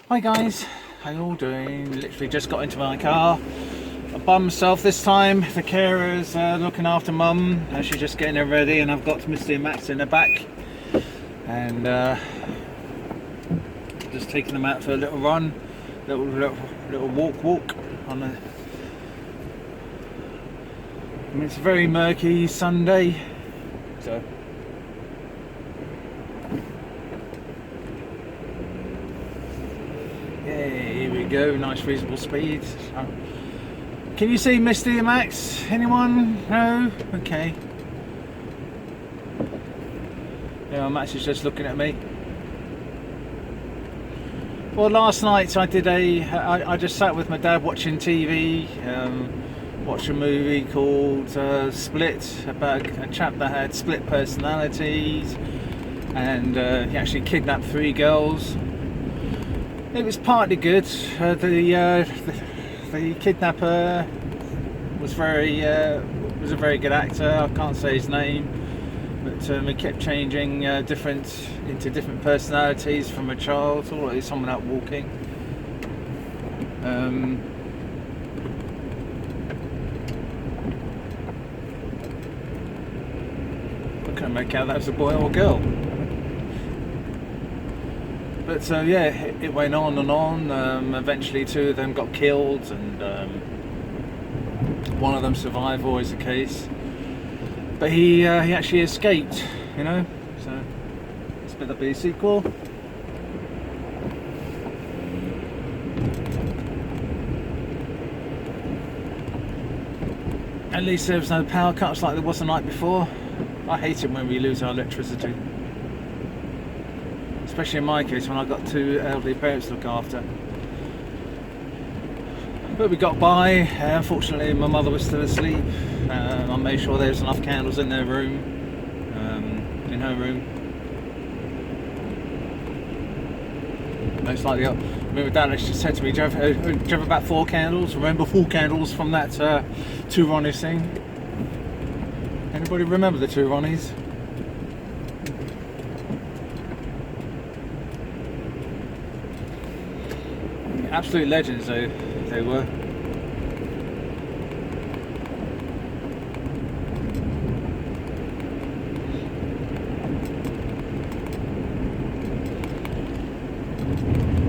Hi guys, how you all doing? Literally just got into my car. I by myself this time. The carer's looking after mum. She's just getting her ready, and I've got Misty and Max in the back. And just taking them out for a little run, little walk on the. I mean, it's a very murky Sunday, so. Yeah, here we go. Nice reasonable speed. Can you see Misty and Max? Anyone? No? Okay. Yeah, Max is just looking at me. Well, last night I did I just sat with my dad watching TV, watched a movie called Split, about a chap that had split personalities, and he actually kidnapped 3 girls. It was partly good. The kidnapper was a very good actor. I can't say his name, but he kept changing into different personalities from a child or like someone out walking. I couldn't make out that was a boy or a girl. But yeah, it went on and on. Eventually 2 of them got killed, and one of them survived, always the case. But he actually escaped, you know, so it's going to be a sequel. At least there was no power cuts like there was the night before. I hate it when we lose our electricity. Especially in my case when I've got 2 elderly parents to look after. But we got by. Unfortunately, my mother was still asleep. I made sure there was enough candles in their room, in her room. Most likely, I remember Dad actually said to me, do you have about 4 candles? Remember 4 candles from that 2 Ronnies thing? Anybody remember the 2 Ronnies? Absolute legends, they were.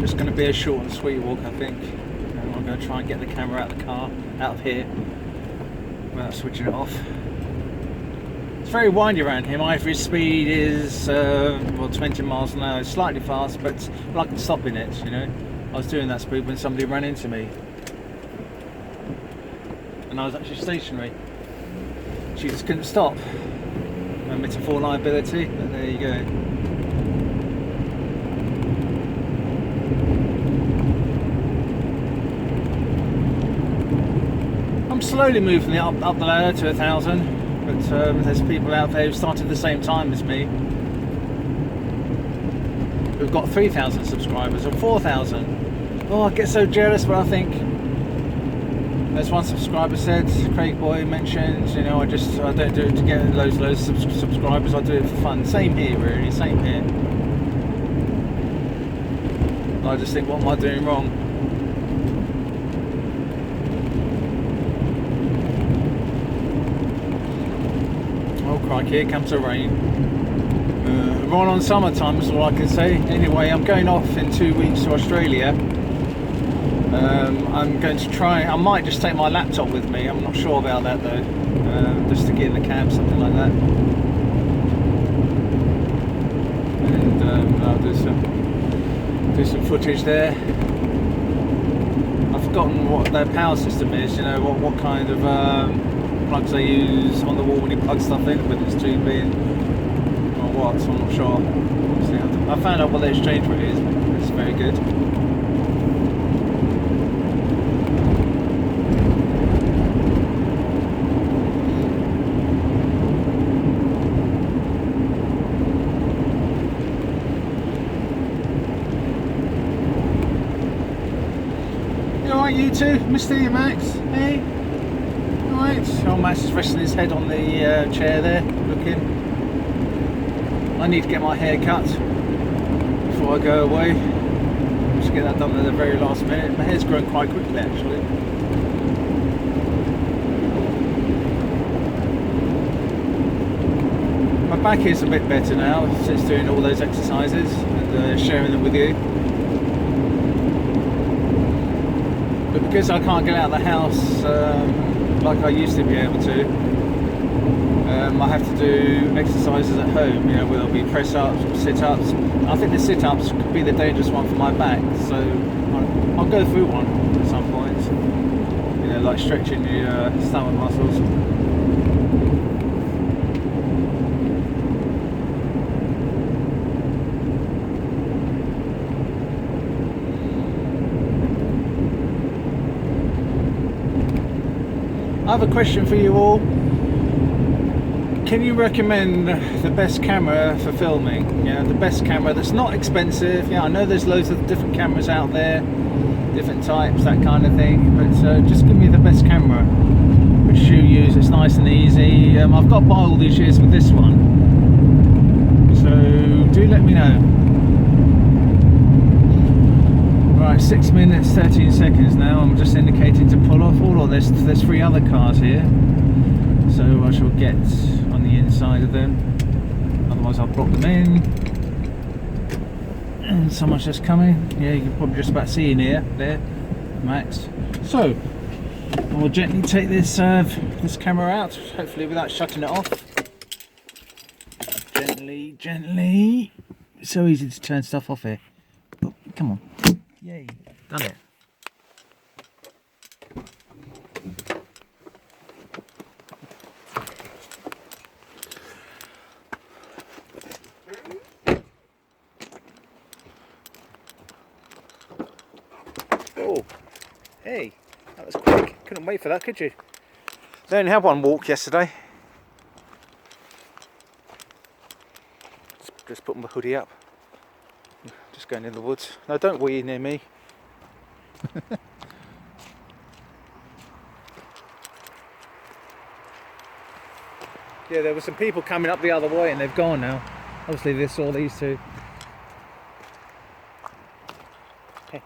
Just going to be a short and sweet walk, I think. And I'm going to try and get the camera out of the car, out of here, without switching it off. It's very windy around here. My average speed is 20 miles an hour. It's slightly fast, but I can stop in it, you know. I was doing that speed when somebody ran into me, and I was actually stationary. She just couldn't stop. A metaphor liability, but there you go. I'm slowly moving it up the ladder to 1,000, but there's people out there who started the same time as me. We've got 3,000 subscribers or 4,000. Oh, I get so jealous, but I think, as one subscriber said, Craig Boy mentioned, you know, I don't do it to get loads of subscribers, I do it for fun. Same here, really, same here. I just think, what am I doing wrong? Oh crikey, here comes the rain. We're on summertime, is all I can say. Anyway, I'm going off in 2 weeks to Australia. I'm going to try, I might just take my laptop with me, I'm not sure about that though, just to get in the cab, something like that. And I'll do some footage there. I've forgotten what their power system is, you know, what kind of plugs they use on the wall when you plug stuff in, whether it's 2B or what, so I'm not sure. I found out what the exchange rate is, it's very good. Alright, you two, Misty and Max, hey? Alright, oh, Max is resting his head on the chair there, looking. I need to get my hair cut before I go away. managed to get that done at the very last minute. My hair's grown quite quickly actually. My back is a bit better now since doing all those exercises and sharing them with you. But because I can't get out of the house like I used to be able to, I have to do exercises at home, you know, whether it be press-ups or sit-ups. I think the sit-ups could be the dangerous one for my back, so I'll go through one at some point, you know, like stretching the stomach muscles. I have a question for you all. Can you recommend the best camera for filming? You know, the best camera that's not expensive. Yeah, I know there's loads of different cameras out there, different types, that kind of thing. But just give me the best camera which you use. It's nice and easy. I've got by all these years with this one, so do let me know. Right, 6 minutes 13 seconds now. I'm just indicating to pull off. Oh, there's 3 other cars here, so I shall get on the inside of them, otherwise I'll block them in. And someone's just coming. Yeah, you can probably just about see in here, there, Max. So I'll gently take this this camera out, hopefully without shutting it off. Gently, gently. It's so easy to turn stuff off here. Oh, come on. Yay, done it. Oh, hey, that was quick. Couldn't wait for that, could you? They only had one walk yesterday. Just put my hoodie up. Just going in the woods. No, don't wee near me. Yeah, there were some people coming up the other way and they've gone now. Obviously they saw these two. Hey,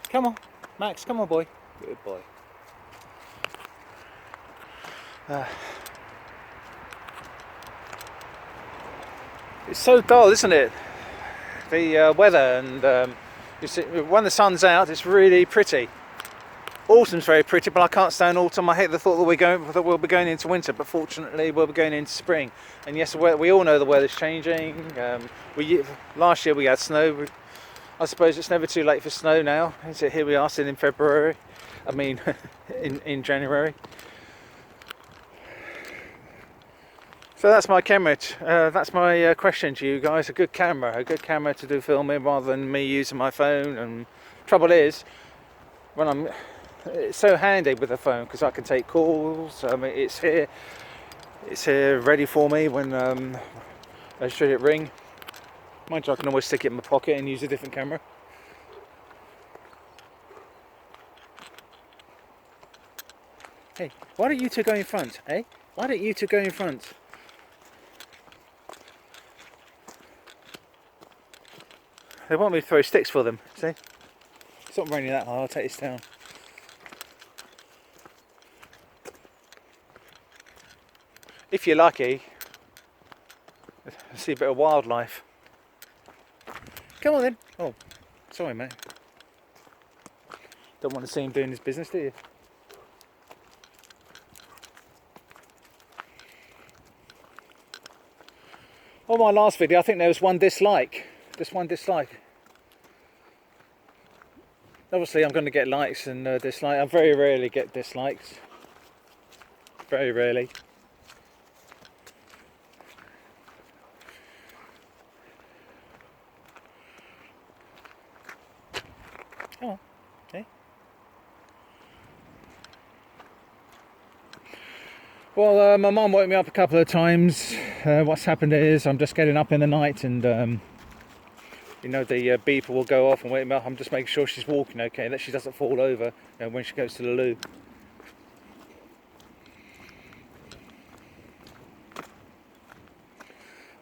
come on, Max, come on boy. Good boy. It's so dull, isn't it? The weather, and you see, when the sun's out it's really pretty. Autumn's very pretty, but I can't stand autumn. I hate the thought that we'll be going into winter, but fortunately we'll be going into spring. And yes, we all know the weather's changing. Last year we had snow. I suppose it's never too late for snow now. So here we are still in February. I mean, in January. So that's my camera. That's my question to you guys. A good camera to do filming rather than me using my phone. And trouble is, it's so handy with the phone because I can take calls. It's here ready for me when should it ring. Mind you, I can always stick it in my pocket and use a different camera. Hey, why don't you two go in front? Eh? Why don't you two go in front? They want me to throw sticks for them. See? It's not raining that hard. I'll take this down. If you're lucky, see a bit of wildlife. Come on then. Oh, sorry mate. Don't want to see him doing his business, do you? On my last video, I think there was one dislike. Just one dislike. Obviously, I'm going to get likes and dislikes. I very rarely get dislikes. Very rarely. Come on. Okay. Well, my mum woke me up a couple of times. What's happened is I'm just getting up in the night and you know, the beeper will go off and wake me up. I'm just making sure she's walking okay, that she doesn't fall over when she goes to the loo.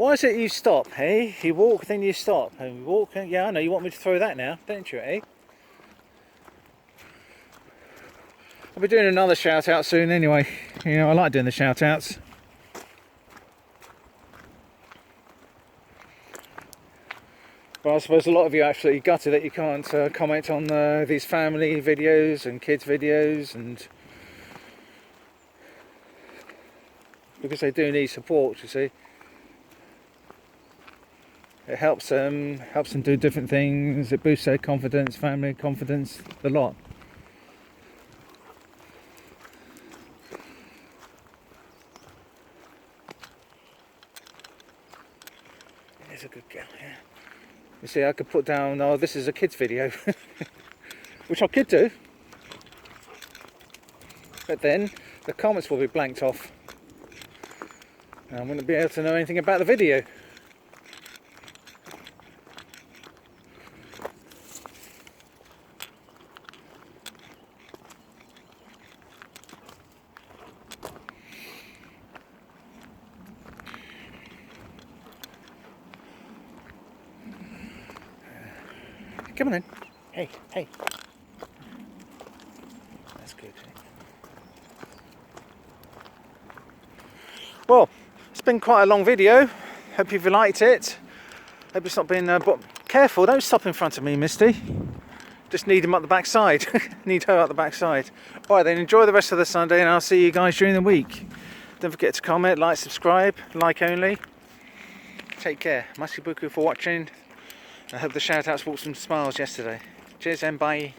Why is it you stop, hey? You walk, then you stop. And you walk, yeah, I know, you want me to throw that now, don't you, eh? I'll be doing another shout out soon anyway. You know, I like doing the shout outs. But I suppose a lot of you are absolutely gutted that you can't comment on these family videos and kids videos, and because they do need support, you see. It helps them do different things, it boosts their confidence, family confidence, the lot. It's a good girl, yeah. You see, I could put down, oh, this is a kids video, which I could do, but then the comments will be blanked off, and I wouldn't be able to know anything about the video. Come on then. Hey, hey. That's good. Well, it's been quite a long video. Hope you've liked it. Hope it's not been... but careful, don't stop in front of me, Misty. Just need him up the backside. Need her up the backside. Alright then, enjoy the rest of the Sunday, and I'll see you guys during the week. Don't forget to comment, like, subscribe, like only. Take care. Masibuku for watching. I hope the shout outs brought some smiles yesterday. Cheers and bye.